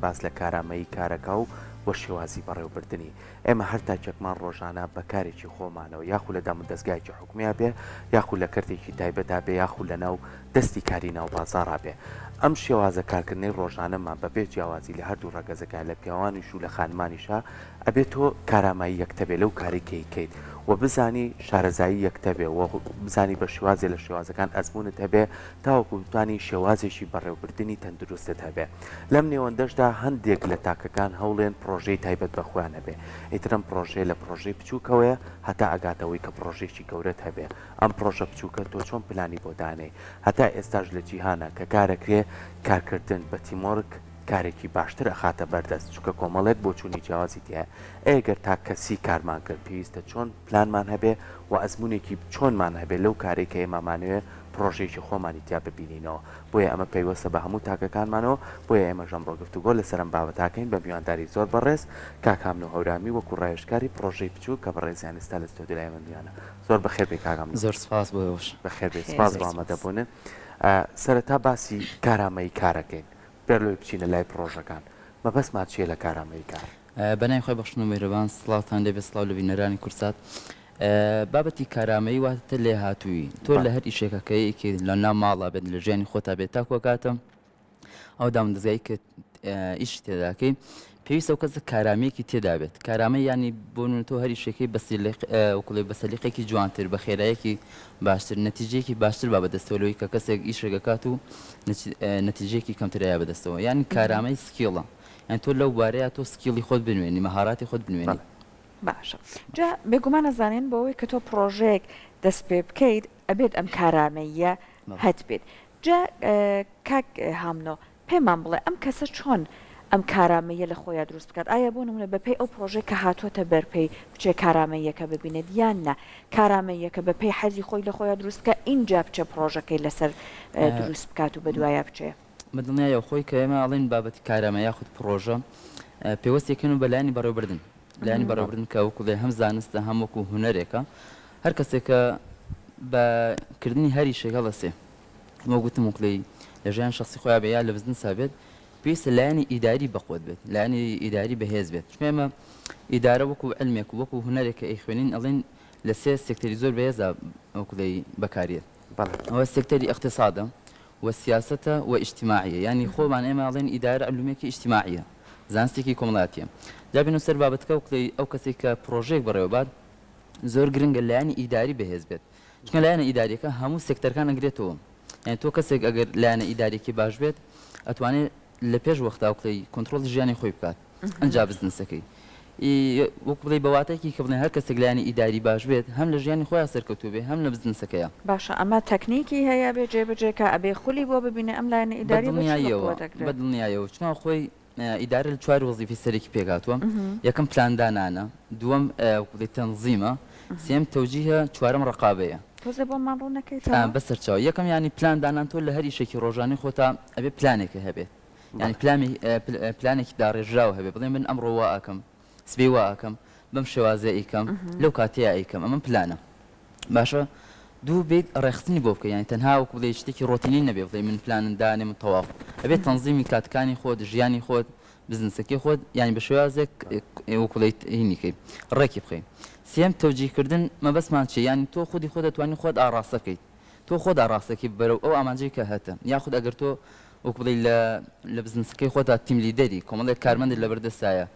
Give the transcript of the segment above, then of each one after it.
باس لە کارامەیی کارەکە و بۆ شێوازی بەڕێوەبردننی ئێمە هەر تاکێکمان ڕۆژانە بەکارێکی خۆمانەوە یاخو لە دام دەستگایکی حکومیا بێ یاخو لە کردێکی تایبەتا بێ یاخو لە ناو دەستی کاری ناو بازارا بێ ئەم شێوازە کارکردنەی ڕۆژانەمان بەبێ جیاوازی لە هەردوو ڕەگەزەکە لە پیاوانیش و لە خانمانیشا ئەبێت تۆ کارامایی یەکتەبێ لەو کارێکیکەیت و بزانی شارەزایی یەکتەبێ و بزانی بە شێوازێ لە شێوازەکان ئەزمونت هەبێ تاوەکو بتوانی شێوازێکی بەڕێوەبردننی تەندروستت هەبێ لەم نێوەندەشدا هەندێک لە تاکەکان هەوڵێن پرۆژەی تایبەت بەخۆیان هەبێ ئیترم پرۆژێ لە پرۆژەی بچووکەوەیە هەتا ئەگاتەوەی کە پرۆژێکی گەورەت هەبێ ئەم پرۆژە بچووکە تۆ چۆن پلانی بۆ دانێ هەتا ئێستاش لە جیهانە کە کارەکرێ کارکردن بە تیمۆرگ کارێکی باشتر ئەخاتە بەردەست چکە کۆمەڵێک بۆ چوونی جیاوازی تایە ئەگەر تا کەسی کارمان کرد پێویستە چۆن پلانمان هەبێ و ئەزمونێکی چۆنمان هەبێ لەو کارێککە ئێمەمانوێ پرۆژێکی خۆمانی تیا ببینینەوە بۆیە ئەمە پێیوەستە بە هەموو تاکەکانمانەوە بۆیە ئێمە ژەم ڕۆگفتوگۆ لە سەرم بابەتاکەین بە میوانداری زۆر بەڕێز کاکام و هەورامی وەکو ڕایشکاری پرۆژەی بچوو کە بەڕێزیان ئێستا لە ستۆدیۆی ئێمەیانە زۆر بەخێر بێ کاکام زۆر سپاس بۆش بەخێر بێ سپاس بۆ ئامادەبوونن سەرەتا باسی کارامەیی کارەکەین پێرلۆی بچینە لای پرۆژەکان مەبەستمان چیە لە کارامەیی کار بەنای خۆی بەخشن و میێرەبان سڵاوتان لێبێ سڵاو لە بینەرانی کورسات بابەتی کارامەیی واتە لێ هاتووی تۆ لە هەر ئیشێکەکەیەکی لە ناو ماڵا بێت لە ژیانی خۆتا بێت تاکۆکاتە ئەو دامەندەزگایی کە ئیش تێداکەی پێویستە ئەو کەس کارامەیەکی تێدا بێت کارامە ینی بۆ تۆ هەر ئیشێکی وەکڵێ بە سەلیقێکی جوانتر بە خێرایەکی باشتر نەتیجەیەکی باشتر با بەدەستەوەی کە کەسێک ئیشێکەکات و نەتیجەیەکی کەمتریا بەدەستەوە ینی کارامەی سکیڵە یان تۆ لەو بارەیە تۆ سکیڵی خۆت بنوێنی مەهاراتی خۆت بنوێنی باشە جا بێگومان ئەزانێن بۆەوەی کە تۆ پرۆژەیەک دەست پێ بکەیت ئەبێت ئەم کارامەیە هەت بێت جا کاک هامنۆ پێمان بڵێ ئەم کەسە چۆن ئەم کارامەیە لە خۆیان دروست بکات ئایا بۆ نمونە بەپێی ئەو پرۆژێک کە هاتووەتە بەرپێی بچێ کارامەیەکە ببینێت یان نە کارامەیەکە بەپێی حەزی خۆی لە خۆیان دروست بکە اینجا بچە پرۆژەکەی لەسەر دروست بکات و بە دوایە بچێ بەدڵنیایە خۆی کە ئێمە ئەڵێن بابەتی کارامە یاخود پرۆژە پێوەستێکن و بەلایانی بەڕێوەبردن لایانی بەڕێوەبردن کە وەکوڵێ هەم زانستە هەم وەکو هونەرێکە هەر کەسێکە بەکردنی هەری شێگەڵەسێ مە گوتم وکڵی لە ژیان شخصی خۆیان بە یا لە بزنسا بێت پێویستە لایانی ئیداری بەخۆت بێت لایانی ئیداری بەهێز بێت چمێمە ئیدارە وەکو علمێک و وەکو هونەرێکە ئەی خوێنین ئەڵێن لە سێ سێکتەری زۆر بەهێزە وەکوڵی بەکارێت ئەوە سێکتەری اقتصادە والسياسة واجتماعية يعني خو معناه إما علين إدارة علومية اجتماعية زانستيكي كوملاتية جابينو سر بابتك أو كسيك بروجيك بريو بعد زور جرينج اللي يعني إداري بهزبت شكون اللي يعني إداري كه همو سيكتر كان أجريتهم يعني تو كسيك أجر اللي يعني إداري كي باش بيت أتواني لبيج وقت أو كلي كنترول جياني خوي بكات أنجاب بزنسكي وەکڵی بەواتەیەکی کە بڵێن هەر کەسێک لایانی ئیداری باش بێت هەم لە ژیانی خۆیان سەرکەوتوو بێ هەم لە بزنسەکەیە باشە ئەمە تەکنیکی هەیە بێ جێبەجێکە ئەبێ خولی بۆ ببینێ ئەم لایەنە ئیداری بەدڵنیایەوە چونەوە خۆی ئیدارە لە چوار وەزیفی سەرێکی پێگاتووە یەکەم پلاندانانە دووەم وەکڵی تەنزیمە سێم تەوجیهە چوارەم ڕقابەیە تۆزێ بۆمان ڕوو نەکەیت بەسەرچاو یەکەم ینی پلاندانان تۆ لە هەر ئیشێکی ڕۆژانی خۆتا ئەبێ پلانێکە هەبێت ینی پلانێکی داڕێژراوە هەبێ بڵێ من ئەمڕۆ وا ئەکەم سبێ وا ئەەکەم بەم شێوازە ئیکەم لەو کاتەیە ئیکەم ئەمە پلانە باشە دوو بێت ڕێخستنی بۆ بکە یانی تەنها وەکو بڵێ شتێکی ڕۆتینی نەبێ بڵێ من پلانندانێ من تەواو ئەبێت تەنزیمی کاتەکانی خۆت ژیانی خۆت بزنسەکەی خۆت ینی بە شێوازێک وەکوڵیت هینیکەی ڕێکی بخەین سێم تەوجیهکردن مەبەستمان چی ینی تۆ خودی خۆت دەتوانانی خۆت ئاڕاستەکەیت تۆ خۆت ئاڕاستەکەی بەرەو ئەو ئامانجەی کە هەتە یاخود ئەگەر تۆ وەکو بڵێ لە بزنسەکەی خۆتا تیم لیدەری کۆمەڵێک کارمەندی لەبەردەستایە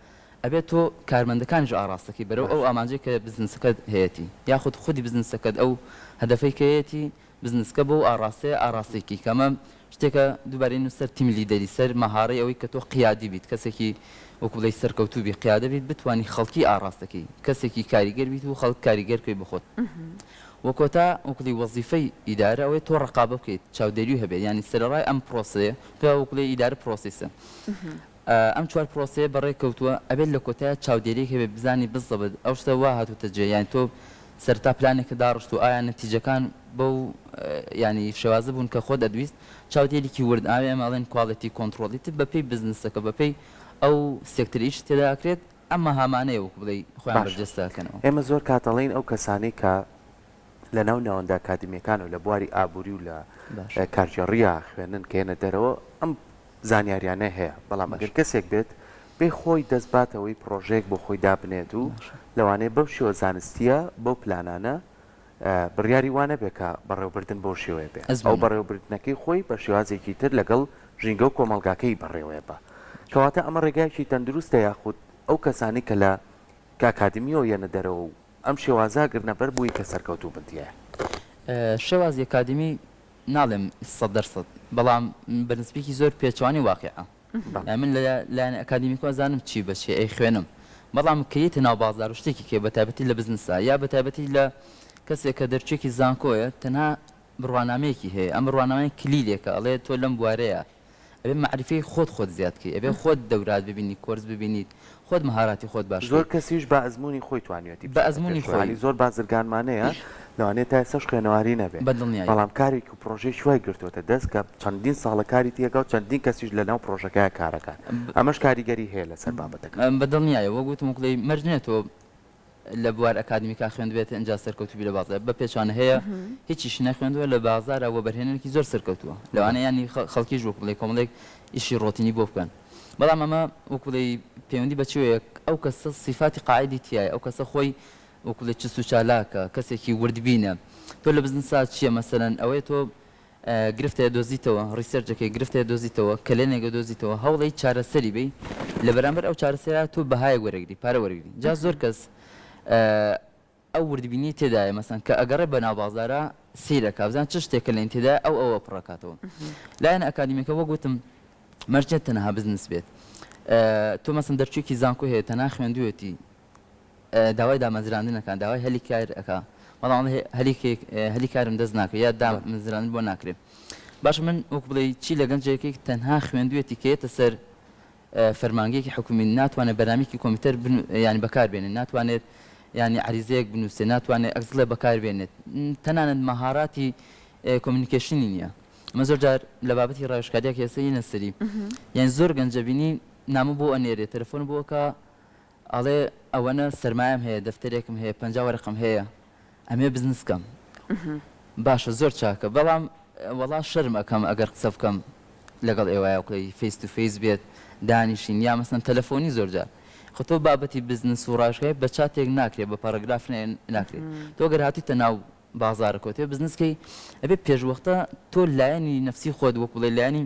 ئەبێت تۆ کارمەندەکانیش ئاڕاستەکەی بەرەو ئەو ئامانجەی کە بزنسەکەت هەیەی یاخود خودی بزنسەکەت ئەو هەدەفەی کەیەتی بزنسکە بۆ ئاڕاستەیە ئاڕاستێکی کەمە شتێکە دووبارەی نووسەر تیم لیدەری سەر مەهارەی ئەوەی کە تۆ قیادی بیت کەسێکی وەکو بڵێ سەرکەوتوو بی قیادە بیت بتوانی خەڵکی ئاڕاستەکەی کەسێکی کاریگەر بیت و خەڵک کاریگەر بکەی بخۆت وەکۆتا وەکڵی وەزیفەی ئیدارە ئەوەی تۆ ڕقابە بکەیت چاودێری هەبێت ینی سەرڕای ئەم پرۆسەیە پێ وەکڵێ ئیدارە پرۆسیسە ئەم چوار پرۆسەیە بەڕێ کەوتووە ئەبێت لە کۆتایە چاودێریەک هەبێت بزانی بزەبێت ئەو شتە وا هاتووتە جێ یان تۆ سەرتا پلانێکە داڕشت و ئایا نەتیجەکان بەو ینی شێوازە بوون کە خۆت دەدویست چاودێریکی ورد ئاوێ ئەمەڵێن کواڵەتی کۆنتترۆلیت بەپێی بزنسەکە بەپێی ئەو سێکتریش تێداکرێت ئەمە هامانەیە وەکو بڵێ خۆیان بەرجەستەکەنەوە ئێمە زۆر کاتەڵین ئەو کەسانی کە لە ناو ناوەندا ئاکادمیەکان و لە بواری ئابووری و لە کارژێڕیا خوێنن کێنە دەرەوە ئەم زانیاریانە هەیە بەڵام ئەگەر کەسێک بێت بێ خۆی دەستباتەوەی پرۆژێک بۆ خۆی دابنێت و لەوانەیە بەو شێوە زانستیە بەو پلانانە بڕیاری وانە بێکە بەڕێوەبردن بۆ شێوەیە بێ ئەو بەڕێوەبردنەکەی خۆی بە شێوازێکی تر لەگەڵ ژینگە و کۆمەلگاکەی بەڕێوەیە بە کەواتە ئەمە ڕێگایکی تەندروستە یاخود ئەو کەسانی کە لە کاکادمیەوە یەنە دەرەوە و ئەم شێوازاگرنەبەر بووی کە سەرکەوتوو بنتیە شێوازی ئەکادمی ناڵێم 100% بەڵام بەنسبێکی زۆر پێچوانی واقعە من لایەن ئەکادمیکۆ زانم چی بەچێ ئەی خوێنم بەڵام کەیتە ناو بازار و شتێکی کێ بەتایبەتی لە بزنسا یا بەتایبەتی لە کەسێک کە دەرچێکی زانکۆیە تەنها بڕوانامەیەکی هەیە ئەم ڕوانامەی کلیلێکە ئەڵێ تۆ لەم بوارەیە ئەبێ معرفەی خۆت زیادکەی ئەبێ خۆت دەورات ببینی کۆرس ببینیت خۆت مهاراتی خۆت باش زۆر کەسیش بە ئەزمموی خۆی توانێتی بە ئەزمموی خۆی زۆر بازرگانمانەیە لەوانێت تا ئێستا خوێنەواری نەبێت بەڵام کارێک و پرۆژەی شوای گرتوۆتە دەست کە چەندین ساڵە کاری تێگە و چەندین کەسیش لەناو پرۆژەکەی کارەکان ئەمەش کاریگەری هەیە لەسەر بابەتەکە بەدڵنیایە وە گوتم وکڵی مەرجێتەوە لە بوار ئەکادمیکا خوێندبێت ئەنجا سەرکەوتوبی لە بازار بە پێچوانە هەیە هیچیش نەخوێندووە لە بازارەوە بەرهێنێکی زۆر سەرکەوتووە لەوانە ینی خەڵکیش وەکڵی کۆمەڵێک ئیشی ڕۆتینی بۆ بکەن بەڵام ئەمە وەکڵی پەیوەندی بەچێوەیە ئەو کەسە صفاتی قاعدی تایە ئەو کەسە خۆی وەکڵی چ و چالاکە کەسێکی وردبینە تۆ لە بزنسا چییە مەسەرەن ئەوەی تۆ گرفتەیە دۆزیتەوە ڕیسەرچەکەی گرفتەیە دۆزیتەوە کلێنێکە دۆزیتەوە هەوڵی چارەسەری بی لە بەرامبەر ئەو چارەسەرا تۆ بەهای وەرەگری پارە وەرەگری جا زۆر کەس ئەو وردبینی تێدایە مەسەن کە ئەگەڕێ بە ناو بازارە سیرەکە بزان چ شتێکە لەین تێدا ئەوە پڕەکاتەوە لایەن ئەکادمیەکە وە گوتم مەرجێت تەنها بزنس بێت تۆ مەسن دەرچووکی زانکۆ هەیە تەنها خوێندوێتی داوای دامەزراندنەکان داوای هەلی کار ئەکا بەڵام هەلی کارم دەست ناکرێت یا دامەزراندن بۆ ناکرێت باش من وەک بڵێ چی لە گەنجێکێک تەنها خوێندوێتی کێتە سەر فەرمانگەیەکی حکومی ناتوانێت بەرنامێکی کۆمپیوتەر ینی بەکاربێنێت ناتوانێت ینی عریزەیەک بنووسێ ناتوانێت ئەگزڵێ بەکاربێنێت تەنانەت مەهاراتی کۆمونیکیشنی نییە ئەمە زۆر جار لە بابەتی ڕاوێژکاریەک ئێستا نەسەری یان زۆر گەنجەبینی نامە بۆ ئەنێرێت تەلەفۆن بۆکە ئەڵێ ئەوەنە سەرمایم هەیە دەفتەرێکم هەیە 50 وەرەقم هەیە ئەمێ بزنسکەم باشە زۆر چاکە بەڵام وەڵا شەرم ئەەکەم ئەگەر قسە بکەم لەگەڵ ئێوایە وڵی فیس تو فیس بێت دانیشین یا مەسەن تەلەفۆنی زۆر جار خۆ تۆ بابەتی بزنس و ڕاشگای بە چاتێک ناکرێت بە پاراگراف ناکرێت تۆ گەر هاتیتە ناو بازارە کۆتێ بزنسکەی ئەبێ پێشوەختە تۆ لایەنی نەفسی خۆت وەکوڵی لایەنی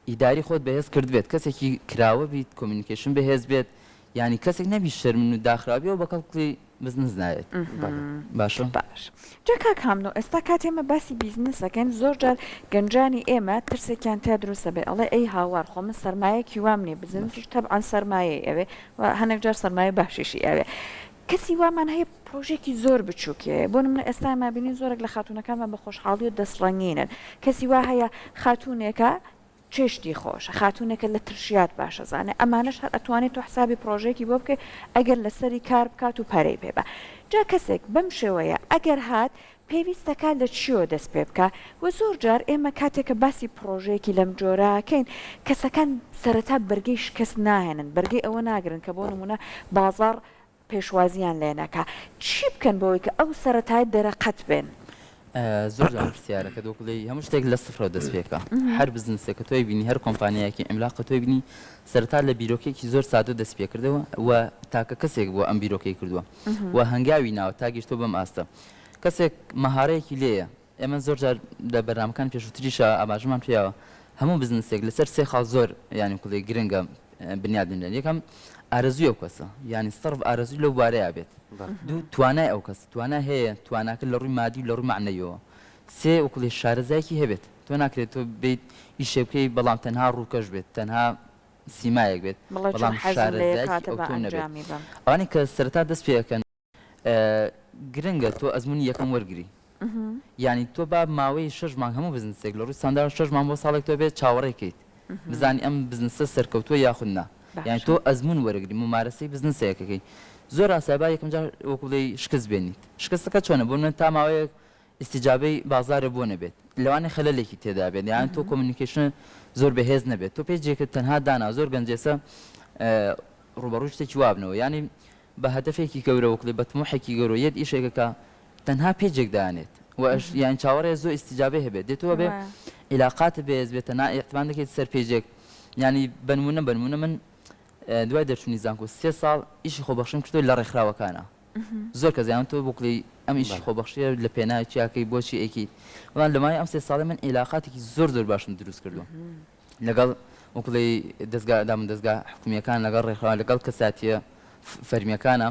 ئیداری خۆت بەهێز کرد بێت کەسێکی کراوە بیت کۆمونیکیشن بەهێز بێت ینی کەسێک نەبی شەرمن و داخراویەوە بە کەڵکڵی بزنس نایێت باشە باش جا کاک هەمنۆ ئێستا کاتێمە باسی بیزنسەکەن زۆر جار گەنجانی ئێمە ترسێکیان تا دروستە بێ ئەڵێ ئەی هاوار خۆ من سەرمایەکی وام نیە بزنسش تەبعان سەرمایە ئەوێ و هەنێک جار سەرمایە باشیشی ئەوێ کەسی وامان هەیە پرۆژێکی زۆر بچووکێ بۆ من ئێستا مابینین زۆرێک لە خاتونەکانمان بە خۆشحاڵی و دەستڕەنگینن کەسی وا هەیە خاتونێکە چێشتی خۆش خاتونێکە لە ترشیات باشە زانێ ئەمانش هەر ئەتوانێت تۆ حسابی پرۆژێکی بۆ بکە ئەگەر لەسەری کار بکات و پەرەی پێبە جا کەسێک بەم شێوەیە ئەگەر هات پێویستەکە لە چیۆ دەست پێ بکە و زۆر جار ئێمە کاتێکە باسی پرۆژێکی لەم جۆراکەین کەسەکان سەرەتا بەرگەی شکست ناهێنن بەرگەی ئەوە ناگرن کە بۆ نمونە بازار پێشوازیان لێنەکە چی بکەن بۆەوەی کە ئەو سەرەتای دەرەقەت بێن زۆر جار پرسیارەکە دۆکڵی هەموو شتێک لە سفرەوە دەست پێکە هەر بزنسێکە تۆی بینی هەر کۆمپانیایەکی ئەملاقە تۆی بینی سەرەتا لە بیرۆکێکی زۆر سادە دەست پێ کردەوە و تاکە کەسێک بۆ ئەم بیرۆکەی کردووە و هەنگاوی ناوە تا گەشتۆ بەم ئاستە کەسێک مەهارەیەکی لێیە ئێمە زۆر جار لە بەرنامەکان پێشووتریشە ئاماژەمان پێیەوە هەموو بزنسێک لەسەر سێ خاڵ زۆر ینی کوڵی گرنگە بنیادێنێن یەکەم ئارەزوی ئەو کەسە ینی سەرف ئارەزوی لەو بارەیە بێت دوو توانای ئەو کەس توانە هەیە تواناکە لە ڕووی مادی و لە ڕووی معنەیەوە سێ وەکڵی شارەزایەکی هەبێت تۆ ناکرێت تۆ بیت ئیشێ بکەی بەڵام تەنها ڕووکەش بێت تەنها سیمایەک بێت بەڵام شارەزایەکی ئەو تۆ نەبێت ئەوانی کە سەرەتا دەست پێەکەن گرنگە تۆ ئەزمموی یەکەم وەرگری ینی تۆ با ماوەی 6 مانگ هەموو بزنسێک لە ڕووی ساندار 6 مانگ بۆ ساڵێک تۆ بێت چاوەڕێکیت بزانی ئەم بزنسە سەرکەوتووە یاخودنا یعنی تۆ ئەزمون وەرەگری ممارەسەی بزنسەیەکەکەی زۆر ئاسایبا یەکەم جار وەکوڵی شکست بێنیت شکستەکە چۆنە بۆ من تا ماوەیەک استیجابەی بازارە بۆ نەبێت لەوانەیە خەلەلێکی تێدا بێت یان تۆ کۆمونیکیشن زۆر بەهێز نەبێت تۆ پێجێکت تەنها دانا زۆر گەنجێسە ڕوبەڕووی شتێکی وابنەوە ینی بە هەدەفێکی گەورە وەکڵی بە تموحێکی گەورە یەک ئیشێکەکە تەنها پێجێک دانێت یان چاوەڕێ زۆر استیجابێ هەبێت دێتەوە بێ علاقات بێز بێت تەنها ئیحتیمال دەکەیت سەر پێجێک ینی بنمونە من دوای دەرچوونی زانکۆ 3 ساڵ ئیشی خۆبەخشیم کردو لە ڕێکخراوەکانە زۆر کە زیان تۆ بۆکلی ئەم ئیشی خۆبەخشیە لە پێناوی چیاکەی بۆچی ئەیکی وڵان لەمای ئەم 3 ساڵی من عیلاقاتێکی زۆر باشم دروست کردو لەگەڵ وەکڵی دەستگا حکومیەکان لەگەڵ ڕێکخراوە لەگەڵ کەساتیە فەرمیەکانە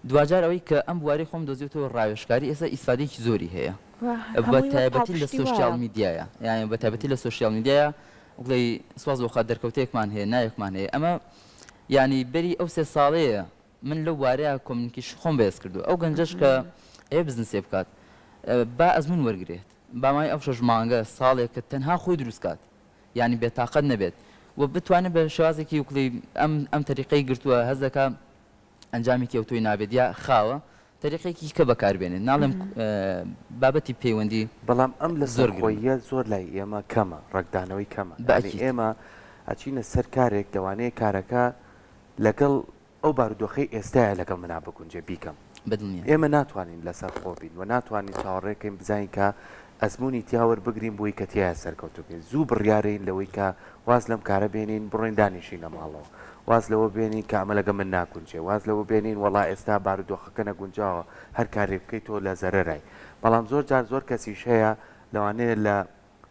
دوجار ئەوەی کە ئەم بواری خۆم دۆزیێتەوە ڕاوێژکاری ئێستا ئیسفادێکی زۆری هەیە بە تایبەتی لە سوشیال میدیایە یعنی بە تایبەتی لە سوشیال میدیایە وڵی سواز بۆ خات دەرکەوتەیەکمان هەیە نایەکمان هەیە ئەمە ینی بەری ئەو 3 ساڵەیە من لەو وارەیە کۆمنیکیش خۆم بەهێز کردو ئەو گەنجەش کە ئێ بزنسێ بکات با ئەزمون وەرگێت بامای ئەو 6 مانگە ساڵێک کە تەنها خۆی دروستکات ینی بێتاقەت نەبێت و بتوانێت بە شێوازێکی وکڵی ئەم تەریقەی گرتووە هەز دەکا ئەنجامی کەوتۆی نابێت یا خاوە تەریقێکی کە بەکاربێنێت ناڵێم بابەتی پەیوەندی بەڵام ئەم لە زۆرخۆیە زۆر لای ئێمە کەمە ڕێکدانەوەی کەمە ئێمە ئەچینە سەر کارێک دەوانەیە کارەکە لەگەڵ ئەو بارودۆخی ئێستاە لەگەڵ منا بگونجێ بیکەم ئێمە ناتوانین لەسەر خۆبین و ناتوانین چاوەڕێکین بزانین کە ئەزمموی تیاوەەر بگرین بۆی کە تایە سەرکەوتوبین زوو بڕیارین لەوەی کە واز لەم کارە بێنین بڕێن دانیشی لە ماڵەوە واز لەوە بێنین کامە لەگە من ناکونجێ واز لەوە بێنین وڵا ئێستا بارودۆخەکە نەگونجاوە هەر کارێک بکەیت تۆ لە زەرەرای بەڵام زۆر کەسیش هەیە لەوانەیە لە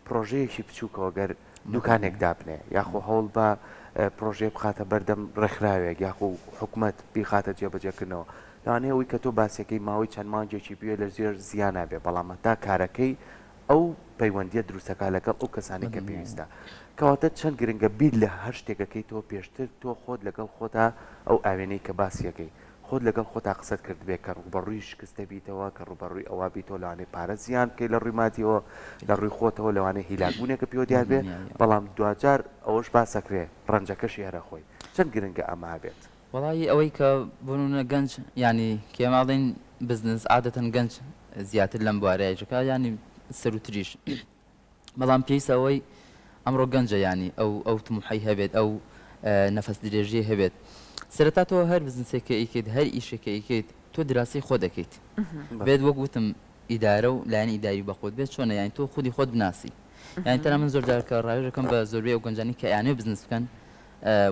پرۆژەیەکی بچووکەوە گەر دوکانێک دابنێ یاخۆ هەوڵ بە پرۆژێ بخاتە بەردەم ڕێکخراوێک یاخۆ حکوومەت بیخاتە جێبەجێکردنەوە لەوانەیە ئەوی کە تۆ باسیەکەی ماوەی چەند مانجێکی بێ لە زێر زیانە بێ بەڵام تا کارەکەی ئەو پەیوەندیە دروستەکە لەگەڵ ئەو کەسانی کە پێویستە کەواتە چەند گرنگە بیر لە هەر شتێکەکەی تۆ پێشتر تۆ خۆت لەگەڵ خۆتا ئەو ئاوێنەی کە باسیەکەی خۆت لەگەڵ خۆتا قسەت کرد بێ کە ڕوبەڕووی شکستە بیتەوە کە ڕوبەڕووی ئەوە بیتۆ لەوانەیە پارە زیان بکەی لە ڕووی مادیەوە لە ڕووی خۆتەوە لەوانەیە هیلاگوونێکە پێوە دیار بێ بەڵام دوجار ئەوەش باسەکرێ ڕەنجەکەشی هەرە خۆی چەند گرنگە ئەمە بێت وڵی ئەوەی کە بنونە گەنج ینی کێماڵین بزنس عادەتەن گەنج زیاتر لەم بوارەیەجەکە ینی سەروتریش بەڵام پێویستە ئەوەی ئەمڕۆ گەنجە ینی ئەو تموحی هەبێت ئەو نەفەس درێژی هەبێت سەرەتا تۆ هەر بزنسێکە ئیکیت هەر ئیشێکە ئیکیت تۆ دراسی خۆ دەکەیت بێت وەک وتم ئیدارە و لایەن ئیداری بەخۆت بێت چۆنە یانی تۆ خودی خۆت بناسی یانی تەنها من زۆر جارکە ڕاوێژەکەم بە زۆربەی ئەو گەنجانی کە یانێ بزنس بکەن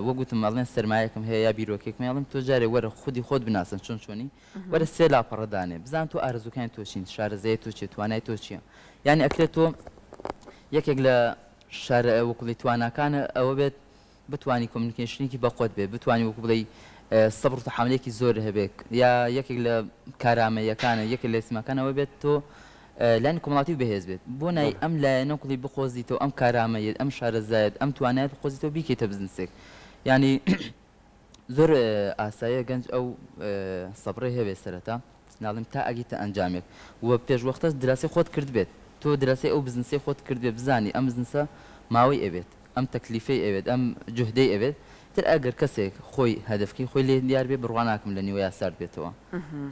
وەگوتم ماڵێن سەرمایەکەم هەیە یا بیرۆکێک ماڵم تۆ جارێ وەرە خودی خۆت بناسن چۆنی وەرە سێ لاپەڕەدانێ بزان تۆ ئارزوەکانی تۆچین شارەزەیە تۆ چێت توانای تۆ چییە یعنی ئەکرێت تۆ یەکێک لە شارە وەکوڵی تواناکانە ئەوە بێت بتوانی کۆمنیکیشنێکی بەخۆت بێت بتوانی وەکو بڵێ سەبر و تەحملێکی زۆر هەبێت یا یەکێک لە کارامەیەکانە یەکێک لە سیمەکانەوە بێت تۆ لایەنی کۆمەڵاتی بەهێز بێت بۆ نای ئەم لایەنە کوڵی بخۆزیتەوە ئەم کارامەیەت ئەم شارەزایەت ئەم توانایەت بخۆزیتەوە بیکەیتە بزنسێک ینی زۆر ئاسایە گەنج ئەو سەبڕی هەبێت سەرەتا ناڵم تا ئەگیتە ئەنجامێک وە پێشوەختەس دراسی خۆت کرد بێت تۆ دراسی ئەو بزنسی خۆت کرد بێت بزانی ئەم بزنسە ماوەی ئەبێت ئەم تەکلیفەی ئەوێت ئەم جوهدەی ئەوێت تر ئەگەر کەسێک خۆی هەدفکی خۆی لێ دیار بێ بڕوان ناکەم لە نیوەیە سارد بێتەوە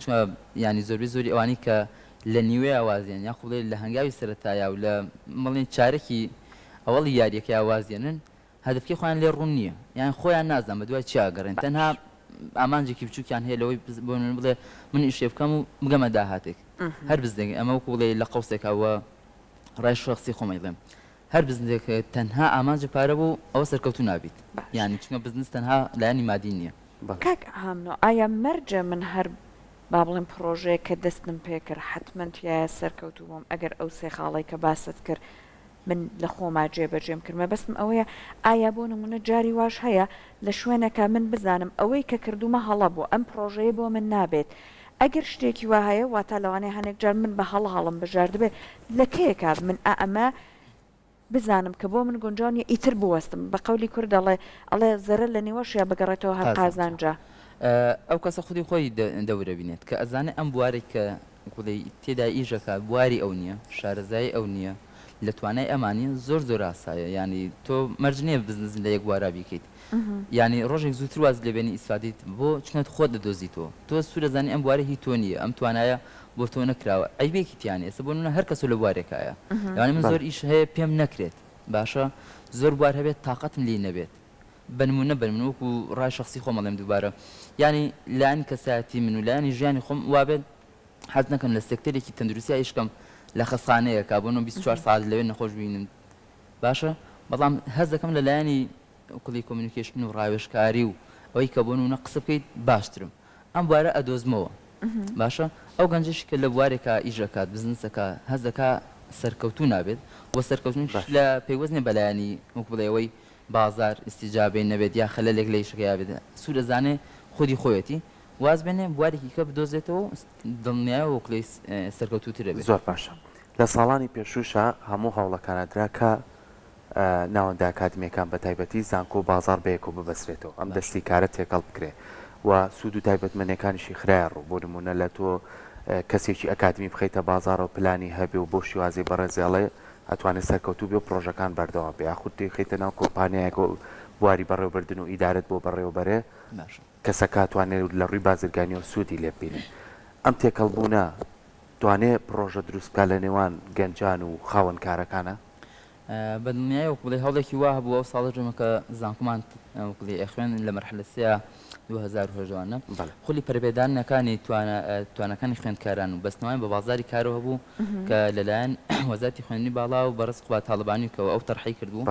چونکە ینی زۆری ئەوانی کە لە نیوەی ئاوازیان یا خوڵێ لە هەنگاوی سەرەتایە و لە مەڵێن چارەکی ئەوەڵی یاریەکەی ئاوازیێنن هەدفکی خۆیان لێ ڕوون نییە یان خۆیان نازان بە دوای چیاگەڕێن تەنها ئامانجێکی بچووکیان هەیە لەوەی بۆ من بڵێ من ئیشێ بکەم و بگەمە داهاتێک هەر بزنێک ئەمە وەکو بڵێ لە قەوسێکەوە ڕای شخصی خۆمەیڵێم هەر بزنێک تەنها ئامانجە پارە بوو ئەوە سەرکەوتو نابیت یعنی چونکە بزنس تەنها لایەنی مادی نییە کاک هامنۆ ئایا مەرجە من هەر با بڵێن پرۆژەیە کە دەستم پێکرد حتمما توایە سەرکەوتو بووم ئەگەر ئەو سێ خاڵی کە باست کرد من لە خۆما جێبەجێم کردمە بەستم ئەوەیە ئایا بۆ نمونە جاری واش هەیە لە شوێنەکە من بزانم ئەوەی کە کردومە هەڵە بوو ئەم پرۆژەیە بۆ من نابێت ئەگەر شتێکی وا هەیە واتە لەوانەیە هەنێک جار من بە هەڵم بژاردبێت لە کێکە من ئەمە بزانم کە بۆ من گونجاوی ئیتر بوەستم بە قەولی کورد ئەڵێ زەرە لە نێوەشیە بگەڕێتەوە هەر قازانجا ئەو کەسە خودی خۆی دەورە بینێت کە ئەزانێ ئەم بوارێک کە تێدا ئیژەکە بواری ئەو نییە شارەزای ئەو نییە لە توانای ئەمانی زۆر ئاسایە ینی تۆ مەرجنیە بزنس لە یەک وارا بیکەیت ینی ڕۆژێک زووتر واز لێبێنی ئیسفادیت بۆ چونەت خۆت دەدۆزیتەوە تۆ سوورەزانی ئەم بوارە هی تۆ نییە ئەم توانایە بۆ تۆ نەکراوە ئەیبێکی تیانێ ئێستا بۆ نمونە هەر کەسە لە بوارێکایە یانی من زۆر ئیش هەیە پێم نەکرێت باشە زۆر بوار هەبێت تااقەتم لی نەبێت بنمونە وەکو ڕای شخصی خۆمەڵێم دووبارە ینی لایەن کەسایەتی من و لایەنی ژیانی خۆم وابێت حەز نەکەم لە سێکتەرێکی تەندروستی یشکەم لە خەسخانەیە کا بۆ 24 ساعت لەوێ نەخۆش بینم باشە بەڵام هەز دەکەم لە لایەنی وکڵی کۆمیونیکیشن و ڕاوێژکاری و ئەوەی کە بۆ نمونە قسە بکەیت باشترم ئەم بوارە ئەدۆزمەوە باشە ئەو گەنجشی کە لە بوارێکە ئیژەکات بزنسەکە هەز دەکا سەرکەوتوو نابێت بۆ سەرکەوتنی لە پێیوەزنێ بەلایانی وەک بڵێەوەی بازار ئیسیجابەی نەبێت یا خەلەلێک لە ئیشەکەیا بێت سوور دەزانێ خودی خۆیەتی واز بێنێ بوارێکی کە بدۆزێتەوە دڵنیایە وەکڵی سەرکەوتوترە بێت زۆر باشە لە ساڵانی پێشوشە هەموو هەوڵەکانەدرا کە ناوەندە ئاکادمیەکان بە تایبەتی زانکۆ و بازار بەیەکۆ ببەسرێتەوە ئەم دەستی کارە تێکەڵ بکرێ و سوود و تایبەتمەندەکانیشی خراە ڕوو بۆ نمونە لە تۆ کەسێکی ئەکادمی بخەیتە بازار و پلانی هەبێ و بۆ شیوازی بەڕێزیاڵێ ئەتوانێت سەرکەوتوو بێ و پرۆژەکان بەردەوام بێ یاخود خەیتە ناو کۆمپانیایەک و بواری بەڕێوەبردن و ئیدارەت بۆ بەڕێوەبەرێ کەسەکە توانێت لە ڕووی بازرگانی و سوودی لێبینێ ئەم تێکەڵبوونە توانێت پرۆژە دروستکە لە نێوان گەنجان و خاوەن کارەکانە بە دنیای وەک بڵێ هەوڵێکی وا هەبووە ئەو ساڵە ژمەکە زانکۆمان وەکڵی ئەخوێن لە مەرحلە سێ 2010 خولی پەرپێدانەکانی توانەکانی خوێندکاران و بەستنەوەی بە بازاری کارەوە بوو کە لەلایەن وەزارەتی خوێندنی باڵا و بەڕست قوبا تاڵبانیکەوە ئەو تەرحی کردبوو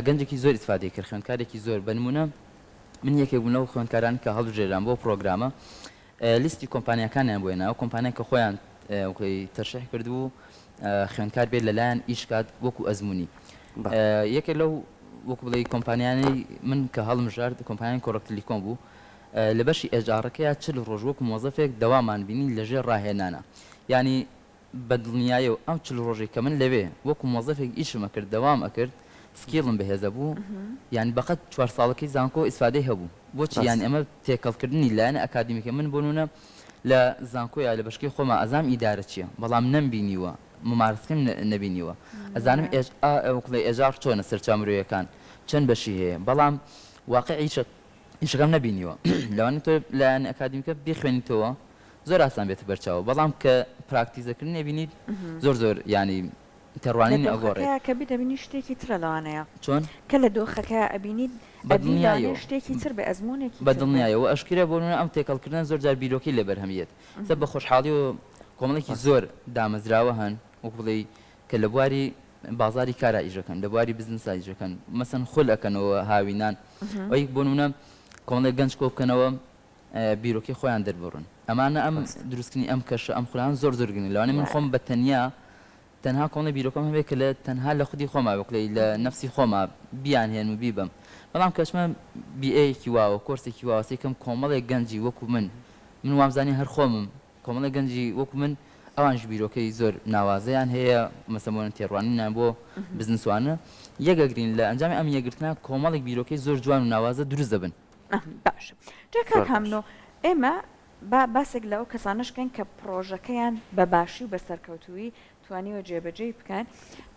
گەنجێکی زۆر ئیسفادەی کرد خوێندکارێکی زۆر بە نمونە من یەکێک بوون لەو خوێندکاران کە هەڵبژێران بۆ پرۆگرامە لیستی کۆمپانیەکانیان بۆێنە ئەو کۆمپانیای کە خۆیان تەرشیح کردبوو خوێندکار بێت لەلایەن ئیشکات وەکو ئەزمموی یەکێک لەو وەکو بڵێ کۆمپانیانی من کە هەڵمژارد کۆمپانیان کۆڕکتلیکۆم بوو لە بەشی ئێجارەکەیە چل ڕۆژ وەکو مۆزەفێک دەوامان بینی لەژێر ڕاهێنانە ینی بە دڵنیایە و ئەم چل ڕۆژێک کە من لەوێ وەکو مۆزەفێک ئیشمە کرد دەوام ئەکرد سکیڵم بەهێزە بوو یعنی بەقەت 4 ساڵەکەی زانکۆ ئیسفادەی هەبوو بۆچی یان ئەمە تێکەڵکردنی لایەنە ئەکادمیکە من بۆنونە لە زانکۆیە لە بەشکی خۆمە ئەزام ئیدارە چییە بەڵام نەمبینیوە ممارسکەم نەبینیوە ئەزانم وەکڵێ ئێژار چۆنە سەرچامرویەکان چەند بەشی هەیە بەڵام واقعی ئیشەکەم نەبینیوە لەوانە تۆ لایەن ئەکادمیکە بخوێنیتەوە زۆر ئاسان بێتە بەرچاوە بەڵام کە پراکتیزەکردن نەبینیت زۆر ینی تەڕوانین ئەگۆڕێت کە بیدەبینی شتێکی ترە لەوانەیە چۆن کە لە دۆخەکە ئەبینیت بەدڵنیایەوە شتێکی تر بە ئەزمونێکی بەدڵنیایەوە ئەشکرە بۆ ئەم تێکەڵکردن زۆر جار بیرۆکی لە بەرهەمیت سە بە خۆشحاڵی و کۆمەڵێکی زۆر دامەزراوە هەن وەک بڵێ کە لە بواری بازاری کارا ئیژەکەن لە بواری بزنسا ئیژەکەن مەسەن خول ئەکەنەوە هاوینان ئەوی بۆ نمونە کۆمەڵێک گەنج کۆ بکەنەوە بیرۆکی خۆیان دەربڕن ئەمانە ئەم دروستکردنی ئەم کەشە ئەم خولان زۆر زۆرگرن لەوانەیە من خۆم بە تەنها کۆمەڵی بیرۆکەم هەبێت کە لە تەنها لە خودی خۆما وەکڵی لە نەفسی خۆما بیانهێن و بیبم بەڵام کەچمە بیئەیەکی واوە کۆرسێکی واوەسی کەم کۆمەڵێک گەنجی وەکو من وامزانی هەر خۆمم کۆمەڵێک گەنجی وەکو من ئەوانش بیرۆکەی زۆر ناوازەیان هەیە مەسەمۆنە تێڕوانینیان بۆ بزنسوانە یەکەگرین لە ئەنجامی ئەم یەگرتنا کۆمەڵێک بیرۆکەی زۆر جوان و ناوازە دروست دەبن باش جاکات هەمنۆ ئێمە باسێک لەو کەسانشکەن کە پرۆژەکەیان بە باشی و بە سەرکەوتووی توانیوە جێبەجێ بکەن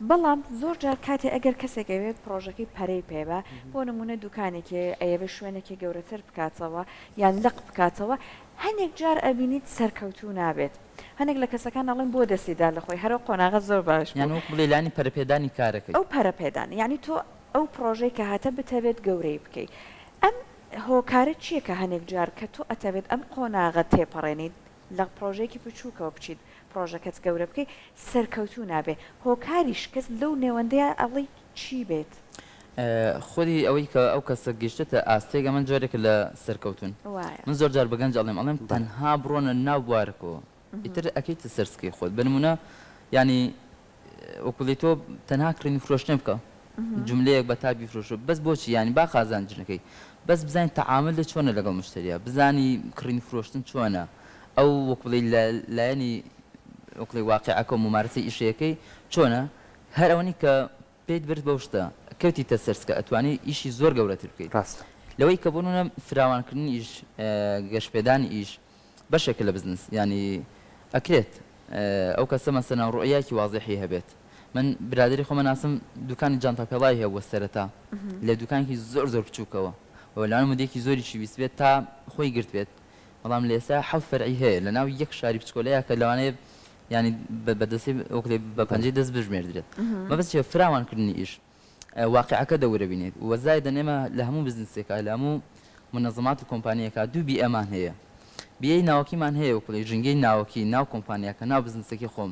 بەڵام زۆر جار کاتێ ئەگەر کەسێکەوێت پرۆژەکەی پەرەی پێبە بۆ نمونە دوکانێکی ئەیەوێ شوێنێکی گەورەتر بکاتەوە یان لەق بکاتەوە هەنێک جار ئەبینیت سەرکەوتوو نابێت هەنێک لە کەسەکان ئەڵێن بۆ دەستیدا لە خۆی هەرو قۆناغە زۆر باش یان وەک بڵێ لانی پەرەپێدانی کارەکەی ئەو پەرەپێدان یعنی تۆ ئەو پرۆژەی کە هاتە بتەوێت گەورەی بکەیت ئەم هۆکارە چییە کە هەنێک جار کە تۆ ئەتەوێت ئەم قۆناغە تێپەڕێنیت لە پرۆژێکی بچووکەوە بچیت پرۆژەکەت گەورە بکەیت سەرکەوتوو نابێ هۆکاریش کەس لەو نێوەندەیە ئەڵی چی بێت خودی ئەوەی کە ئەو کەسە گەشتێتە ئاستێگە من جارێکە لە سەرکەوتون من زۆر جار بەگەنج ئەڵێم تەنها بڕۆنە ناو بوارەکەوە ئیتر ئەکەیتە سەرسکەی خۆت بنمونە ینی وەکوڵی تۆ تەنها کڕینی فرۆشتن بکە جملەیەک بە تا بیفرۆشە بەس بۆچی ینی با خازانجنەکەی بەس بزانین تەعامل لە چۆنە لەگەڵ مشتریە بزانی کڕینی فرۆشتن چۆنە ئەو وەکوڵی لایەنی وەکڵی واقعەکە و ممارەسەی ئیشەکەی چۆنە هەر ئەوەنی کە پێیت برد بەو شتە کەوتیتە سەرسکە ئەتوانی ئیشی زۆر گەورەتر بکەیت لەوەی کە بۆنە فراوانکردنی ئیش گەشتپێدانی ئیش بەشێکە لە بزنس ینی ئەکرێت ئەو کەسە مەسەلەن ڕوئیەکی واضحی هەبێت من برادری خۆمە ناسم دوکانی جانتاپێڵای هەیە بۆ سەرەتا لە دوکانێکی زۆر زۆر بچووکەوە وەلایەن مودێکی زۆریشی ویست بێت تا خۆی گرت بێت بەڵام لە ئێستا حەوت فەرعی هەیە لە ناو یەک شاری بچکۆلەیە کە لەوانەیە ینی بەدەستی وەکڵێ بە پەنجەی دەست بژمێردرێت مەبەست چێ فراوانکردنی ئیش واقعەکە دەورە بینێت وەزای دەنێمە لە هەموو بزنسێکە لە هەموو منەظەمات و کۆمپانیەکە دوو بیئەمان هەیە بیەی ناوەکیمان هەیە وەکڵێ ژنگەی ناوەکی ناو کۆمپانیەکە ناو بزنسێکی خۆم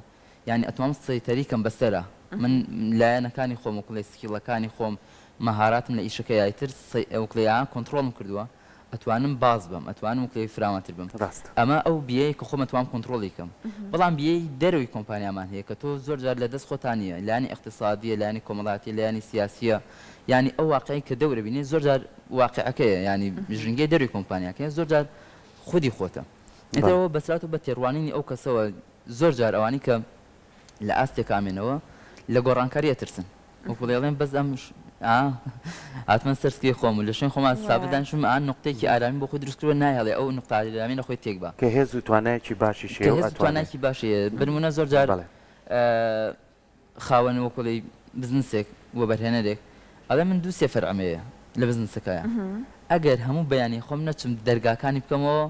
یعنی ئەتوانم سەیتەریکەم بەسەرە من لایەنەکانی خۆم وەکڵێ سکیڵەکانی خۆم مەهاراتم لە ئیشەکە یایتر ئەوکلیان کۆنتترۆلم کردووە ئەتوانم باز بم ئەتوانم وکلی فراوانتر بم ڕاست ئەمە ئەو بیەیە کە خۆم ئەتوانم کۆنتترۆلی کەم بەڵام بیەی دەروی کۆمپانیامان هەیە کە تۆ زۆر جار لە دەست خۆتانە لایانی اقتصادیە لایانی کۆمەڵاتی لایانی سیاسیە ینی ئەو واقعی کە دەورە بینێ زۆر جار واقعەکەیە ینی ژنگی دەروی کۆمپانیاکە زۆر جار خودی خۆتە ئەوە بەسرات و بە تێڕوانینی ئەو کەسەوە زۆر جار ئەوانی کە لە ئاستێک کامێنەوە لە گۆڕانکاریە ترسن وەکو دەڵێن بەس ئەم ئاتمە سەرسکی خۆم و لە شوێن خۆمان سابدانشم ئان نقطەیەکی ئارامی بۆ خۆی دروستکردوە نایهڵێ ئەو نقطە ئارامی لە خۆی تێک بە کە هێز و توانایەکی باشی شێ توانایکی باشەیە بنمونە زۆر جار خاوەن وەکوڵی بزنسێک وە بەرهێنەرێک ئەڵێ من دوو سێ فەرعەمەیە لە بزنسەکەیە ئەگەر هەموو بەیانی خۆم نەچم دەرگاکانی بکەمەوە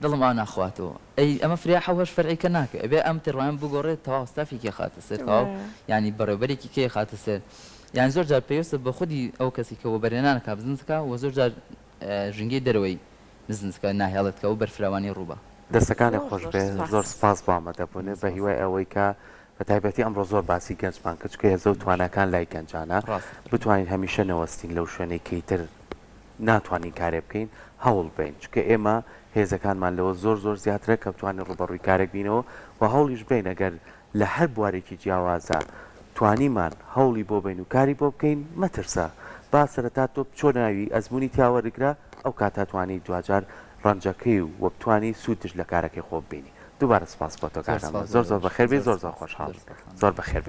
دڵم ئاو ناخواتەوە ئەی ئەمە فریا حەوەش فەرعی کە ناکە ئەبێ ئەم تێڕوان بگۆڕێت تەواو ستافێکی خاتە سێر تەواو ینی بەڕێوەبەرێکی کێ خاتە سێر یان زۆر جار پێویستە بە خودی ئەو کەسی کە بۆ بەرهێنانەکە بزنسەکە و زۆر جار ژنگی دەرەوەی بزنسەکە ناهێڵێتکە و بەرفراوانی ڕووبە دەستەکانی خۆش بێ زۆر سپاس بۆ ئامادەبوونێ بە هیوای ئەوەی کە بە تایبەتی ئەمڕۆ زۆر باسی گەنجمان کرد چکە هێزە و توانەکان لای گەنجانە بتوانین هەمیشە نەوەستین لەو شوێنێکی تر ناتوانین کارێ بکەین هەوڵ بین چکە ئێمە هێزەکانمان لەوە زۆر زۆر زیاترە کە بتوانین ڕوبەڕووی کارێک بینەوە و هەوڵیش بین ئەگەر لە هەر بوارێکی جیاوازە توانیمان هەوڵی بۆ بین و کاری بۆ بکەین مەترسە با سەرەتا تۆ چۆ ناوی ئەزمموی تیاوەرگرا ئەو کاتاتوانی دوجار ڕەنجەکەی و بتوانی سوودش لە کارەکەی خۆ بینی دووبارە سپاس بۆ تۆ کارەمە زۆر زۆر بەخێر بێ زۆر زۆر خۆشحاڵ زۆر بەخێر